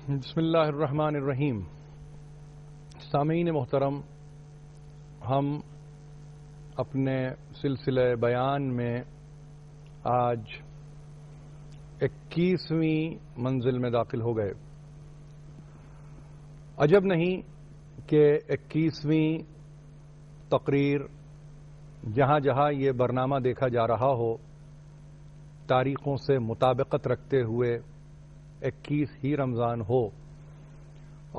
بسم اللہ الرحمن الرحیم۔ سامعین محترم، ہم اپنے سلسلہ بیان میں آج 21ویں منزل میں داخل ہو گئے۔ عجب نہیں کہ 21ویں تقریر جہاں جہاں یہ برنامہ دیکھا جا رہا ہو، تاریخوں سے مطابقت رکھتے ہوئے 21 ہی رمضان ہو،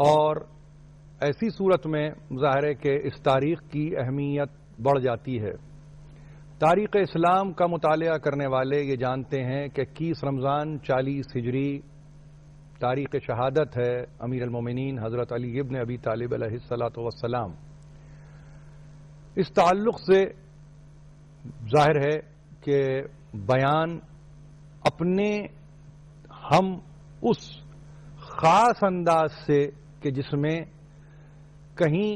اور ایسی صورت میں ظاہر ہے کہ اس تاریخ کی اہمیت بڑھ جاتی ہے۔ تاریخ اسلام کا مطالعہ کرنے والے یہ جانتے ہیں کہ 21 رمضان 40 ہجری تاریخ شہادت ہے امیر المومنین حضرت علی ابن ابی طالب علیہ الصلاۃ والسلام۔ اس تعلق سے ظاہر ہے کہ بیان اپنے ہم اس خاص انداز سے کہ جس میں کہیں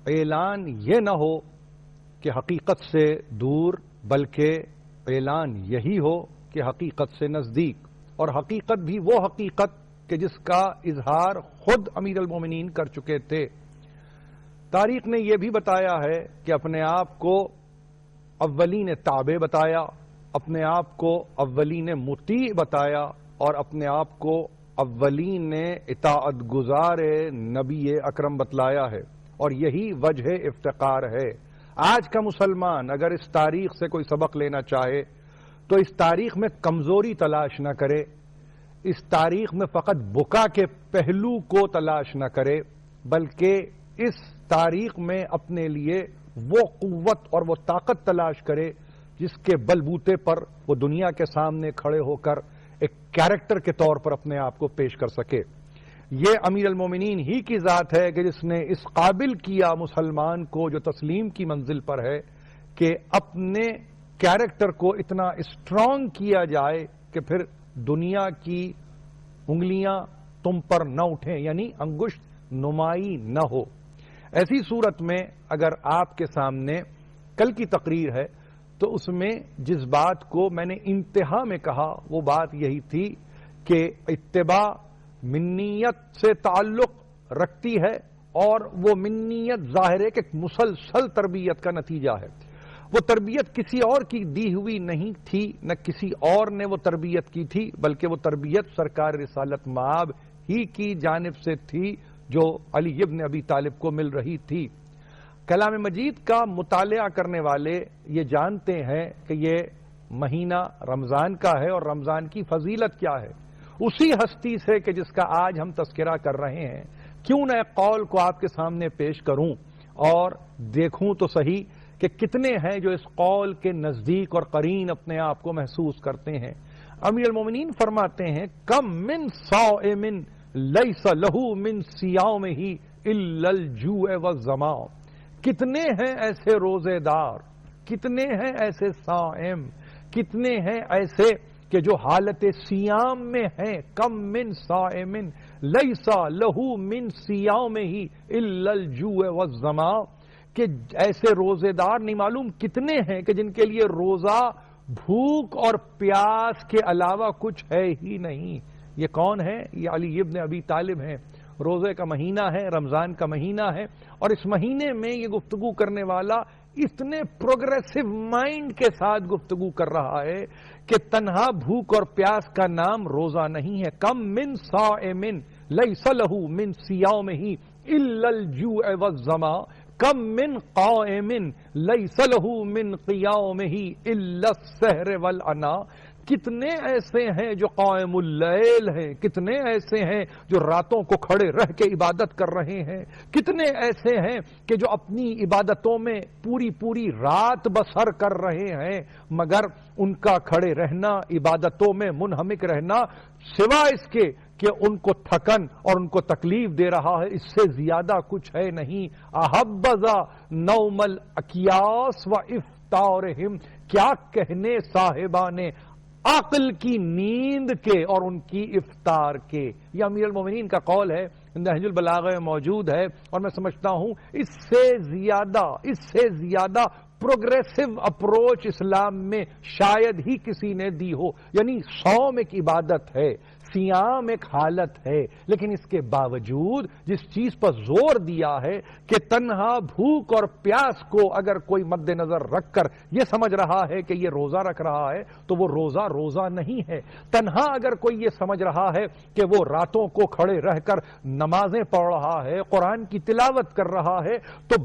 اعلان یہ نہ ہو کہ حقیقت سے دور، بلکہ اعلان یہی ہو کہ حقیقت سے نزدیک، اور حقیقت بھی وہ حقیقت کہ جس کا اظہار خود امیر المومنین کر چکے تھے۔ تاریخ نے یہ بھی بتایا ہے کہ اپنے آپ کو اولین تابع بتایا، اپنے آپ کو اولین مطیع بتایا، اور اپنے آپ کو اولین اطاعت گزار نبی اکرم بتلایا ہے، اور یہی وجہ افتخار ہے۔ آج کا مسلمان اگر اس تاریخ سے کوئی سبق لینا چاہے تو اس تاریخ میں کمزوری تلاش نہ کرے، اس تاریخ میں فقط بکا کے پہلو کو تلاش نہ کرے، بلکہ اس تاریخ میں اپنے لیے وہ قوت اور وہ طاقت تلاش کرے جس کے بلبوتے پر وہ دنیا کے سامنے کھڑے ہو کر ایک کیریکٹر کے طور پر اپنے آپ کو پیش کر سکے۔ یہ امیر المومنین ہی کی ذات ہے کہ جس نے اس قابل کیا مسلمان کو جو تسلیم کی منزل پر ہے کہ اپنے کیریکٹر کو اتنا اسٹرانگ کیا جائے کہ پھر دنیا کی انگلیاں تم پر نہ اٹھیں، یعنی انگشت نمائی نہ ہو۔ ایسی صورت میں اگر آپ کے سامنے کل کی تقریر ہے تو اس میں جس بات کو میں نے انتہا میں کہا وہ بات یہی تھی کہ اتباع منیت سے تعلق رکھتی ہے، اور وہ منیت ظاہر ہے کہ مسلسل تربیت کا نتیجہ ہے۔ وہ تربیت کسی اور کی دی ہوئی نہیں تھی، نہ کسی اور نے وہ تربیت کی تھی، بلکہ وہ تربیت سرکار رسالت مآب ہی کی جانب سے تھی جو علی ابن ابی طالب کو مل رہی تھی۔ کلام مجید کا مطالعہ کرنے والے یہ جانتے ہیں کہ یہ مہینہ رمضان کا ہے، اور رمضان کی فضیلت کیا ہے۔ اسی ہستی سے کہ جس کا آج ہم تذکرہ کر رہے ہیں، کیوں نہ ایک قول کو آپ کے سامنے پیش کروں اور دیکھوں تو صحیح کہ کتنے ہیں جو اس قول کے نزدیک اور قرین اپنے آپ کو محسوس کرتے ہیں۔ امیر المومنین فرماتے ہیں، کم من صائم لیس لہ من صیامہ الا الجوع والظما۔ کتنے ہیں ایسے روزے دار، کتنے ہیں ایسے صائم، کتنے ہیں ایسے کہ جو حالت صیام میں ہیں۔ کم من صائم لیس لہ من صیامہ الا الجوع والظما، کہ ایسے روزے دار نہیں معلوم کتنے ہیں کہ جن کے لیے روزہ بھوک اور پیاس کے علاوہ کچھ ہے ہی نہیں۔ یہ کون ہے؟ یہ علی ابن ابی طالب ہیں۔ روزے کا مہینہ ہے، رمضان کا مہینہ ہے، اور اس مہینے میں یہ گفتگو کرنے والا اتنے پروگریسو مائنڈ کے ساتھ گفتگو کر رہا ہے کہ تنہا بھوک اور پیاس کا نام روزہ نہیں ہے۔ کم من صائم لیس لہ من صیامہ الا الجوع والظما، کم من قائم لیس لہ من قیامہ الا السحر والعنا۔ کتنے ایسے ہیں جو قائم اللیل ہیں، کتنے ایسے ہیں جو راتوں کو کھڑے رہ کے عبادت کر رہے ہیں، کتنے ایسے ہیں کہ جو اپنی عبادتوں میں پوری پوری رات بسر کر رہے ہیں، مگر ان کا کھڑے رہنا، عبادتوں میں منہمک رہنا، سوائے اس کے کہ ان کو تھکن اور ان کو تکلیف دے رہا ہے، اس سے زیادہ کچھ ہے نہیں۔ احبذا نوم الاکیاس و افطارہم، کیا کہنے صاحبان عقل کی نیند کے اور ان کی افطار کے۔ یہ امیر المومنین کا قول ہے، نہج البلاغہ میں موجود ہے، اور میں سمجھتا ہوں اس سے زیادہ پروگریسو اپروچ اسلام میں شاید ہی کسی نے دی ہو۔ یعنی صوم ایک عبادت ہے، سیام ایک حالت ہے، لیکن اس کے باوجود جس چیز پر زور دیا ہے کہ تنہا بھوک اور پیاس کو اگر کوئی مد نظر رکھ کر یہ سمجھ رہا ہے کہ یہ روزہ رکھ رہا ہے تو وہ روزہ نہیں ہے۔ تنہا اگر کوئی یہ سمجھ رہا ہے کہ وہ راتوں کو کھڑے رہ کر نمازیں پڑھ رہا ہے، قرآن کی تلاوت کر رہا ہے، تو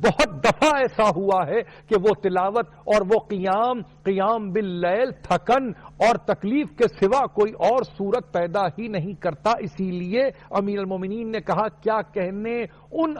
بہت دفعہ ایسا ہوا ہے کہ وہ تلاوت اور وہ قیام باللیل تھکن اور تکلیف کے سوا کوئی اور صورت پیدا ہی نہیں کرتا۔ اسی لیے امیر المومنین نے کہا کیا کہنے ان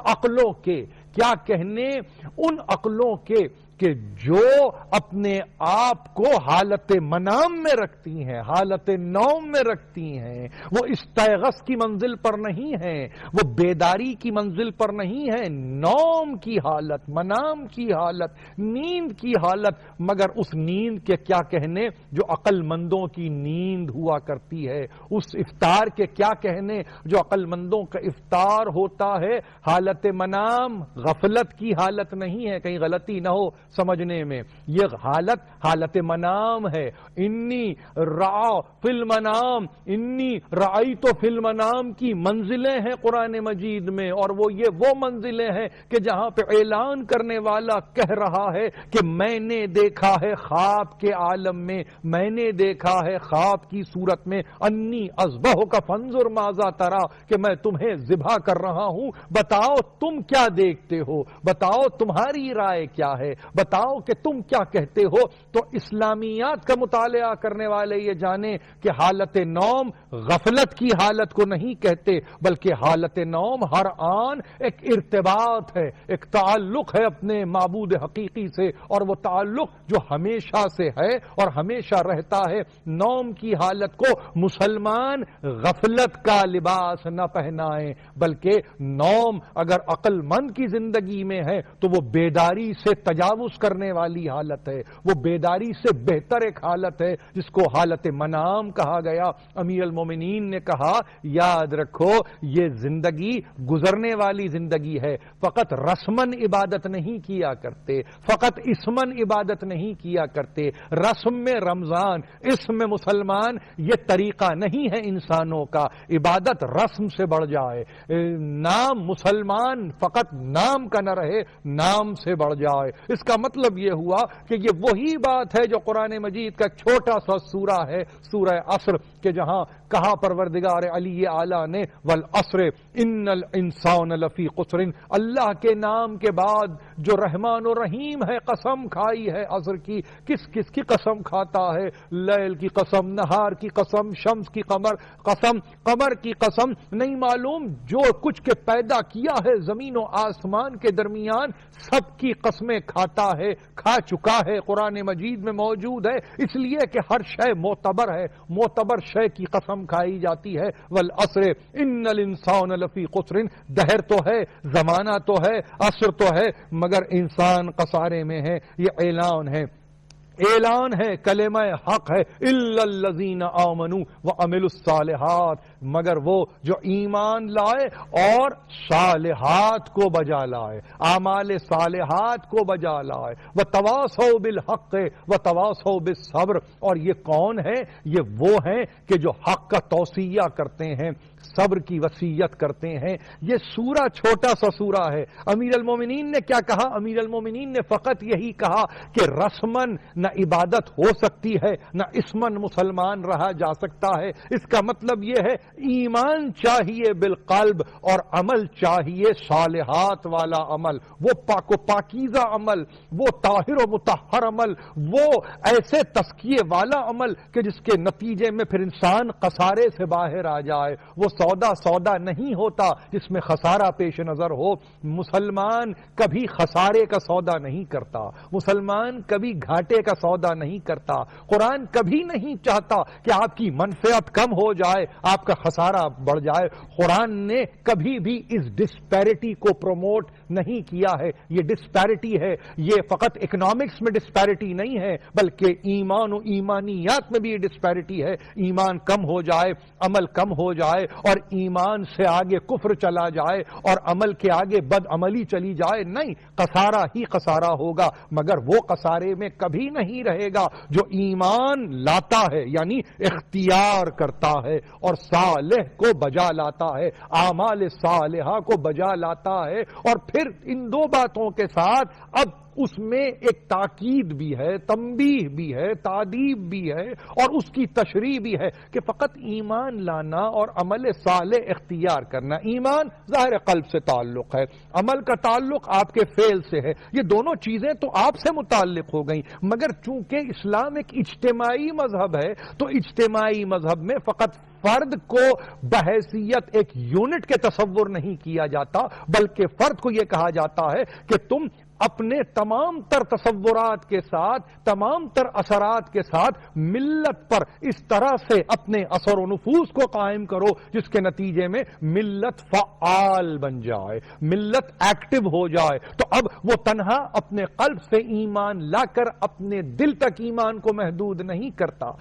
عقلوں کے کہ جو اپنے آپ کو حالت منام میں رکھتی ہیں، حالت نوم میں رکھتی ہیں، وہ استیغاث کی منزل پر نہیں ہیں، وہ بیداری کی منزل پر نہیں ہیں، نوم کی حالت، منام کی حالت، نیند کی حالت۔ مگر اس نیند کے کیا کہنے جو عقل مندوں کی نیند ہوا کرتی ہے، اس افطار کے کیا کہنے جو عقل مندوں کا افطار ہوتا ہے۔ حالت منام غفلت کی حالت نہیں ہے، کہیں غلطی نہ ہو سمجھنے میں، یہ حالت منام ہے۔ انی فی المنام کی منزلیں ہیں قرآن مجید میں، اور وہ منزلیں ہیں کہ جہاں پہ اعلان کرنے والا کہہ رہا ہے کہ میں نے دیکھا ہے خواب کے عالم میں، میں نے دیکھا ہے خواب کی صورت میں، انی اذبحک فانظر ماذا تری، کہ میں تمہیں ذبح کر رہا ہوں، بتاؤ تم کیا دیکھتے ہو، بتاؤ تمہاری رائے کیا ہے، بتاؤ کہ تم کیا کہتے ہو۔ تو اسلامیات کا مطالعہ کرنے والے یہ جانیں کہ حالت نوم غفلت کی حالت کو نہیں کہتے، بلکہ حالت نوم ہر آن ایک ارتباط ہے، ایک تعلق ہے اپنے معبود حقیقی سے، اور وہ تعلق جو ہمیشہ سے ہے اور ہمیشہ رہتا ہے۔ نوم کی حالت کو مسلمان غفلت کا لباس نہ پہنائیں، بلکہ نوم اگر عقل مند کی زندگی میں ہے تو وہ بیداری سے تجاوز کرنے والی حالت ہے، وہ بیداری سے بہتر ایک حالت ہے جس کو حالت منام کہا گیا۔ امیر المومنین نے کہا یاد رکھو یہ زندگی گزرنے والی زندگی ہے، فقط رسمن عبادت نہیں کیا کرتے، فقط اسمن عبادت نہیں کیا کرتے، رسم میں رمضان، اسم میں مسلمان، یہ طریقہ نہیں ہے انسانوں کا۔ عبادت رسم سے بڑھ جائے، نام مسلمان فقط نام کا نہ رہے، نام سے بڑھ جائے۔ اس کا مطلب یہ ہوا کہ یہ وہی بات ہے جو قرآن مجید کا چھوٹا سا سورہ ہے، سورہ عصر، کہ جہاں کہا پروردگار علی اعلیٰ نے والعصر ان الانسان لفی خسر، اللہ کے نام کے بعد جو رحمان و رحیم ہے قسم کھائی ہے عصر کی۔ کس کس کی قسم کھاتا ہے؟ لیل کی قسم، نہار کی قسم، شمس کی قمر کی قسم، نہیں معلوم جو کچھ کے پیدا کیا ہے زمین و آسمان کے درمیان، سب کی قسمیں کھاتا ہے، کھا چکا ہے، قرآن مجید میں موجود ہے، اس لیے کہ ہر شے معتبر ہے، معتبر شے کی قسم کھائی جاتی ہے۔ والعصر ان الانسان لفی خسر، دہر تو ہے، زمانہ تو ہے، عصر تو ہے، مگر انسان خسارے میں ہے۔ یہ اعلان ہے، کلمہ حق ہے، الا الذین آمنوا وعملوا الصالحات، مگر وہ جو ایمان لائے اور صالحات کو بجا لائے، اعمال صالحات کو بجا لائے، وتواصوا بالحق وتواصوا بالصبر۔ اور یہ کون ہے؟ یہ وہ ہیں کہ جو حق کا توصیہ کرتے ہیں، صبر کی وصیت کرتے ہیں۔ یہ سورہ چھوٹا سا سورہ ہے۔ امیر المومنین نے کیا کہا؟ امیر المومنین نے فقط یہی کہا کہ رسمن نہ عبادت ہو سکتی ہے، نہ اسمن مسلمان رہا جا سکتا ہے۔ اس کا مطلب یہ ہے ایمان چاہیے بالقلب اور عمل چاہیے صالحات والا عمل، وہ پاک و پاکیزہ عمل، وہ طاہر و مطہر عمل، وہ ایسے تزکیے والا عمل کہ جس کے نتیجے میں پھر انسان خسارے سے باہر آ جائے۔ وہ سودا نہیں ہوتا جس میں خسارہ پیش نظر ہو۔ مسلمان کبھی خسارے کا سودا نہیں کرتا، مسلمان کبھی گھاٹے کا سودا نہیں کرتا۔ قرآن کبھی نہیں چاہتا کہ آپ کی منفعت کم ہو جائے، آپ کا خسارہ بڑھ جائے۔ قرآن نے کبھی بھی اس ڈسپیرٹی کو پروموٹ نہیں کیا ہے۔ یہ ڈسپیرٹی ہے، یہ فقط اکنامکس میں ڈسپیرٹی نہیں ہے، بلکہ ایمان و ایمانیات میں بھی یہ ڈسپیرٹی ہے۔ ایمان کم ہو جائے، عمل کم ہو جائے اور ایمان سے آگے کفر چلا جائے اور عمل کے آگے بد عملی چلی جائے، نہیں، خسارہ ہی خسارہ ہوگا، مگر وہ خسارے میں کبھی نہیں رہے گا جو ایمان لاتا ہے، یعنی اختیار کرتا ہے اور صالح کو بجا لاتا ہے، اعمال صالحہ کو بجا لاتا ہے۔ اور پھر ان دو باتوں کے ساتھ اب اس میں ایک تاکید بھی ہے، تنبیہ بھی ہے، تعدیب بھی ہے اور اس کی تشریح بھی ہے کہ فقط ایمان لانا اور عمل صالح اختیار کرنا، ایمان ظاہر قلب سے تعلق ہے، عمل کا تعلق آپ کے فعل سے ہے، یہ دونوں چیزیں تو آپ سے متعلق ہو گئیں، مگر چونکہ اسلام ایک اجتماعی مذہب ہے تو اجتماعی مذہب میں فقط فرد کو بحیثیت ایک یونٹ کے تصور نہیں کیا جاتا، بلکہ فرد کو یہ کہا جاتا ہے کہ تم اپنے تمام تر تصورات کے ساتھ، تمام تر اثرات کے ساتھ ملت پر اس طرح سے اپنے اثر و نفوذ کو قائم کرو جس کے نتیجے میں ملت فعال بن جائے، ملت ایکٹیو ہو جائے۔ تو اب وہ تنہا اپنے قلب سے ایمان لا کر اپنے دل تک ایمان کو محدود نہیں کرتا،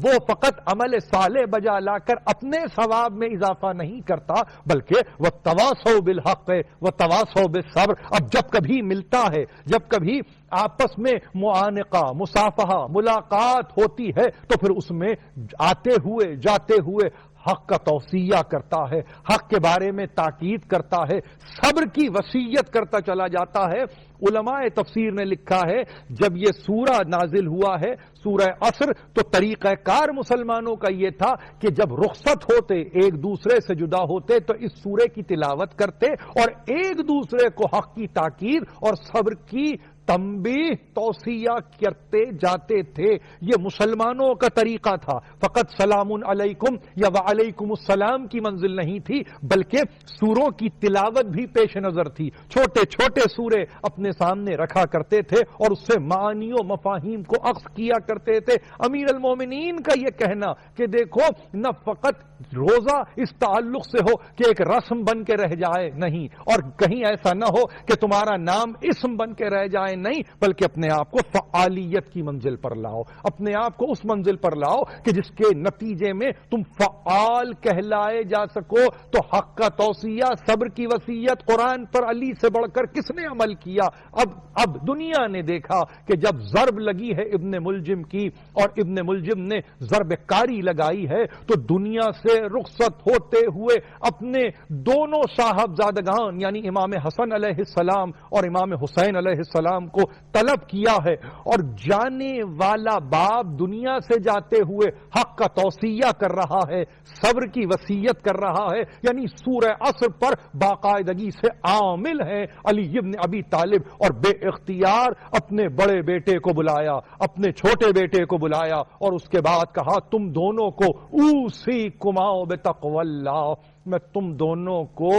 وہ فقط عمل صالح بجا لا کر اپنے ثواب میں اضافہ نہیں کرتا، بلکہ وہ تواصوا بالحق و تواصوا بالصبر۔ اب جب کبھی ملتا ہے، جب کبھی آپس میں معانقہ، مصافحہ، ملاقات ہوتی ہے تو پھر اس میں آتے ہوئے جاتے ہوئے حق کا توصیہ کرتا ہے، حق کے بارے میں تاکید کرتا ہے، صبر کی وصیت کرتا چلا جاتا ہے۔ علماء تفسیر نے لکھا ہے جب یہ سورہ نازل ہوا ہے، سورہ عصر، تو طریقہ کار مسلمانوں کا یہ تھا کہ جب رخصت ہوتے، ایک دوسرے سے جدا ہوتے تو اس سورے کی تلاوت کرتے اور ایک دوسرے کو حق کی تاکید اور صبر کی تنبیہ توصیہ کرتے جاتے تھے۔ یہ مسلمانوں کا طریقہ تھا، فقط سلام علیکم یا وعلیکم السلام کی منزل نہیں تھی، بلکہ سوروں کی تلاوت بھی پیش نظر تھی۔ چھوٹے چھوٹے سورے اپنے سامنے رکھا کرتے تھے اور اس سے معانی و مفاہیم کو اخذ کیا کرتے تھے۔ امیر المومنین کا یہ کہنا کہ دیکھو، نہ فقط روزہ اس تعلق سے ہو کہ ایک رسم بن کے رہ جائے، نہیں، اور کہیں ایسا نہ ہو کہ تمہارا نام اسم بن کے رہ جائے، نہیں، بلکہ اپنے آپ کو فعالیت کی منزل پر لاؤ، اپنے آپ کو اس منزل پر لاؤ کہ جس کے نتیجے میں تم فعال کہلائے جا سکو۔ تو حق کا توصیہ، صبر کی وصیت، قرآن پر علی سے بڑھ کر کس نے عمل کیا؟ اب دنیا نے دیکھا کہ جب ضرب لگی ہے ابن ملجم کی اور ابن ملجم نے ضرب کاری لگائی ہے تو دنیا سے رخصت ہوتے ہوئے اپنے دونوں صاحبزادگان یعنی امام حسن علیہ السلام اور امام حسین علیہ السلام کو طلب کیا ہے، اور جانے والا باپ دنیا سے جاتے ہوئے حق کا توصیہ کر رہا ہے، صبر کی وصیت کر رہا ہے، یعنی سورہ عصر پر باقاعدگی سے عامل ہے علی ابن ابی طالب، اور بے اختیار اپنے بڑے بیٹے کو بلایا، اپنے چھوٹے بیٹے کو بلایا اور اس کے بعد کہا تم دونوں کو اوصیکما بتقوی اللہ، میں تم دونوں کو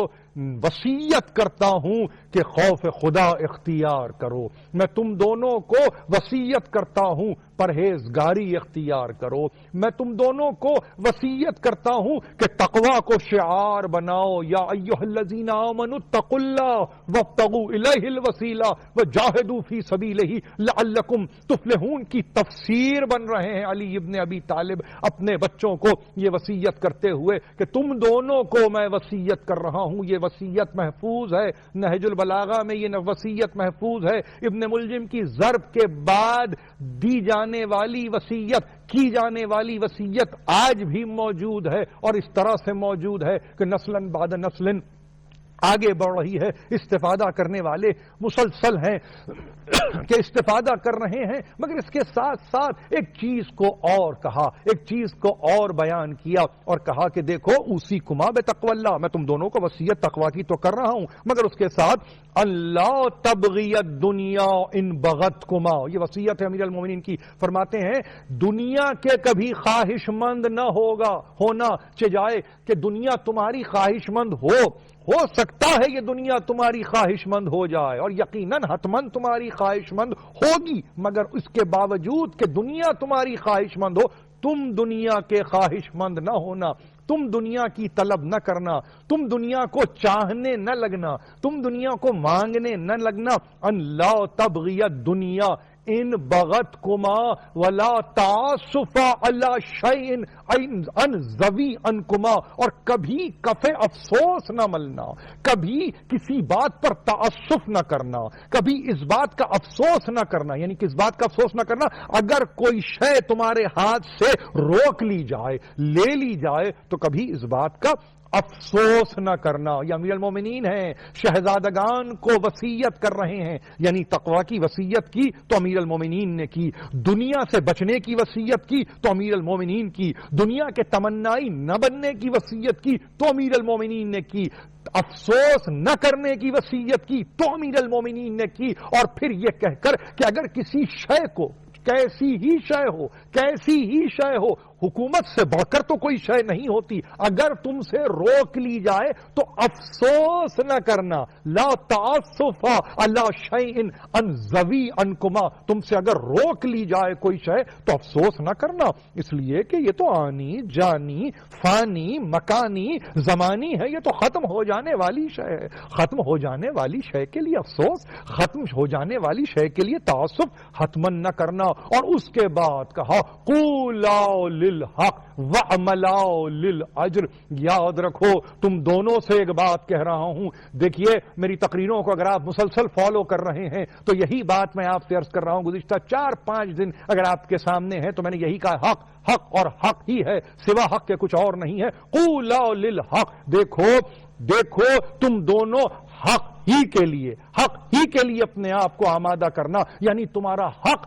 وصیت کرتا ہوں کہ خوف خدا اختیار کرو، میں تم دونوں کو وصیت کرتا ہوں پرہیزگاری اختیار کرو، میں تم دونوں کو وصیت کرتا ہوں کہ تقوی کو شعار بناؤ، یا ایھا الذین آمنوا اتقوا اللہ وابتغوا الیہ الوسیلہ وجاہدوا فی سبیلہ لعلکم تفلحون کی تفسیر بن رہے ہیں علی ابن ابی طالب اپنے بچوں کو یہ وصیت کرتے ہوئے کہ تم دونوں کو میں وصیت کر رہا ہوں۔ یہ وصیت محفوظ ہے، نہج البلاغہ میں یہ وصیت محفوظ ہے۔ ابن ملجم کی ضرب کے بعد دی جانے والی وصیت، کی جانے والی وصیت آج بھی موجود ہے اور اس طرح سے موجود ہے کہ نسلاً بعد نسلاً آگے بڑھ رہی ہے۔ استفادہ کرنے والے مسلسل ہیں کہ استفادہ کر رہے ہیں، مگر اس کے ساتھ ساتھ ایک چیز کو اور کہا، ایک چیز کو اور بیان کیا اور کہا کہ دیکھو اوصیکما بتقوی اللہ، میں تم دونوں کو وصیت تقوی کی تو کر رہا ہوں، مگر اس کے ساتھ اللہ تبغی الدنیا ان بغتکما، یہ وصیت ہے امیر المومنین کی۔ فرماتے ہیں دنیا کے کبھی خواہش مند نہ ہونا چاہے کہ دنیا تمہاری خواہش مند ہو سکتا ہے یہ دنیا تمہاری خواہش مند ہو جائے اور یقیناً حتماً تمہاری خواہش مند ہوگی، مگر اس کے باوجود کہ دنیا تمہاری خواہش مند ہو، تم دنیا کے خواہش مند نہ ہونا، تم دنیا کی طلب نہ کرنا، تم دنیا کو چاہنے نہ لگنا، تم دنیا کو مانگنے نہ لگنا۔ ان لا تبغی الدنیا ان بغتکما ولا تعصف علی شیء ان ذوی عنکما، اور کبھی کف افسوس نہ ملنا، کبھی کسی بات پر تعصف نہ کرنا، کبھی اس بات کا افسوس نہ کرنا، یعنی کس بات کا افسوس نہ کرنا، اگر کوئی شے تمہارے ہاتھ سے روک لی جائے، لے لی جائے، تو کبھی اس بات کا افسوس نہ کرنا۔ یہ امیر المومنین ہیں، شہزادگان کو وصیت کر رہے ہیں، یعنی تقوی کی وصیت کی تو امیر المومنین نے کی، دنیا سے بچنے کی وصیت کی تو امیر المومنین کی، دنیا کے تمنائی نہ بننے کی وصیت کی تو امیر المومنین نے کی، افسوس نہ کرنے کی وصیت کی تو امیر المومنین نے کی، اور پھر یہ کہہ کر کہ اگر کسی شے کو، کیسی ہی شے ہو، کیسی ہی شے ہو، حکومت سے بڑھ کر تو کوئی شے نہیں ہوتی، اگر تم سے روک لی جائے تو افسوس نہ کرنا، لا تعصف علی شیء ان ذوی عنکما، تم سے اگر روک لی جائے کوئی شے تو افسوس نہ کرنا، اس لیے کہ یہ تو آنی جانی فانی مکانی زمانی ہے، یہ تو ختم ہو جانے والی شے ہے، ختم ہو جانے والی شے کے لیے افسوس، ختم ہو جانے والی شے کے لیے تعصب حتمن نہ کرنا۔ اور اس کے بعد کہا قولا للحق وعملا للاجر، یاد رکھو تم دونوں سے ایک بات کہہ رہا ہوں، دیکھیے میری تقریروں کو اگر آپ مسلسل فالو کر رہے ہیں تو یہی بات میں آپ سے عرض کر رہا ہوں، گزشتہ 4-5 دن اگر آپ کے سامنے ہے تو میں نے یہی کہا، حق حق اور حق ہی ہے، سوا حق کے کچھ اور نہیں ہے۔ قولا للحق، دیکھو تم دونوں حق ہی کے لیے اپنے آپ کو آمادہ کرنا، یعنی تمہارا حق،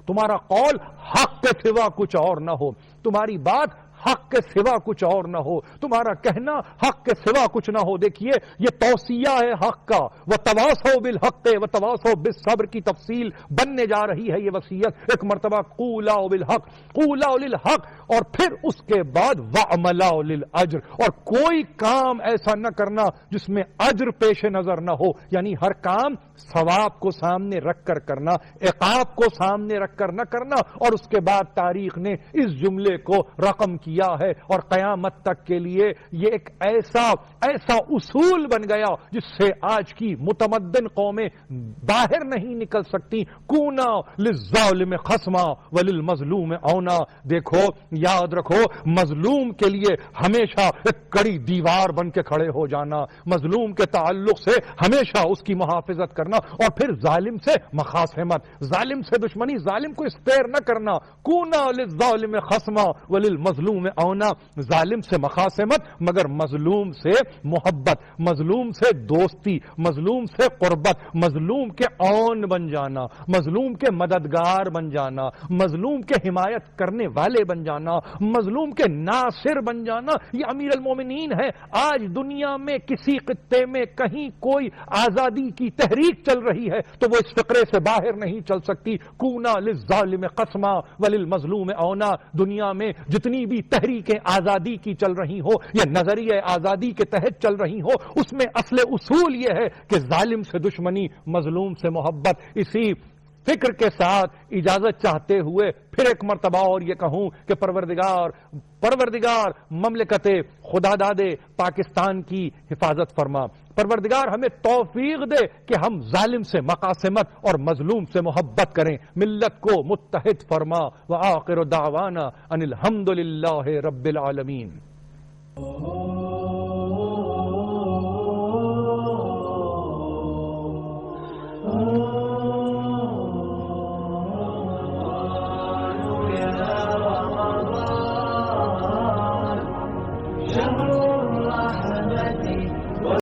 تمہارا قول حق کے سوا کچھ اور نہ ہو، تمہاری بات حق کے سوا کچھ اور نہ ہو، تمہارا کہنا حق کے سوا کچھ نہ ہو۔ دیکھیے یہ توصیہ ہے حق کا، وتواصوا بالحق وتواصوا بالصبر کی تفصیل بننے جا رہی ہے یہ وصیت، ایک مرتبہ قولا بالحق، قولا للحق، اور پھر اس کے بعد وعملا للاجر، اور کوئی کام ایسا نہ کرنا جس میں اجر پیش نظر نہ ہو، یعنی ہر کام ثواب کو سامنے رکھ کر کرنا، عقاب کو سامنے رکھ کر نہ کرنا۔ اور اس کے بعد تاریخ نے اس جملے کو رقم کیا ہے، اور قیامت تک کے لیے یہ ایک ایسا اصول بن گیا جس سے آج کی متمدن قومیں باہر نہیں نکل سکتی۔ کونا للظالم خصما وللمظلوم اونا، دیکھو یاد رکھو مظلوم کے لیے ہمیشہ ایک کڑی دیوار بن کے کھڑے ہو جانا، مظلوم کے تعلق سے ہمیشہ اس کی محافظت کرنا، اور پھر ظالم سے مخاصمت، ظالم سے دشمنی، ظالم کو اسپیر نہ کرنا۔ کونا للظالم خصما وللمظلوم اونا، ظالم سے مخاصمت مگر مظلوم سے محبت، مظلوم سے دوستی، مظلوم سے قربت، مظلوم کے اون بن جانا، مظلوم کے مددگار بن جانا، مظلوم کے حمایت کرنے والے بن جانا، مظلوم کے ناصر بن جانا، یہ امیر المومنین ہے۔ آج دنیا میں کسی خطے میں کہیں کوئی آزادی کی تحریک چل رہی ہے تو وہ اس فقرے سے باہر نہیں چل سکتی۔ کونا للظالم قسما وللمظلوم اونا، دنیا میں جتنی بھی تحریکیں آزادی کی چل رہی ہو یا نظریہ آزادی کے تحت چل رہی ہو، اس میں اصل اصول یہ ہے کہ ظالم سے دشمنی، مظلوم سے محبت۔ اسی فکر کے ساتھ اجازت چاہتے ہوئے پھر ایک مرتبہ اور یہ کہوں کہ پروردگار مملکت خدا دادے پاکستان کی حفاظت فرما، پروردگار ہمیں توفیق دے کہ ہم ظالم سے مقاسمت اور مظلوم سے محبت کریں، ملت کو متحد فرما۔ وآخر دعوانا ان الحمد للہ رب العالمین۔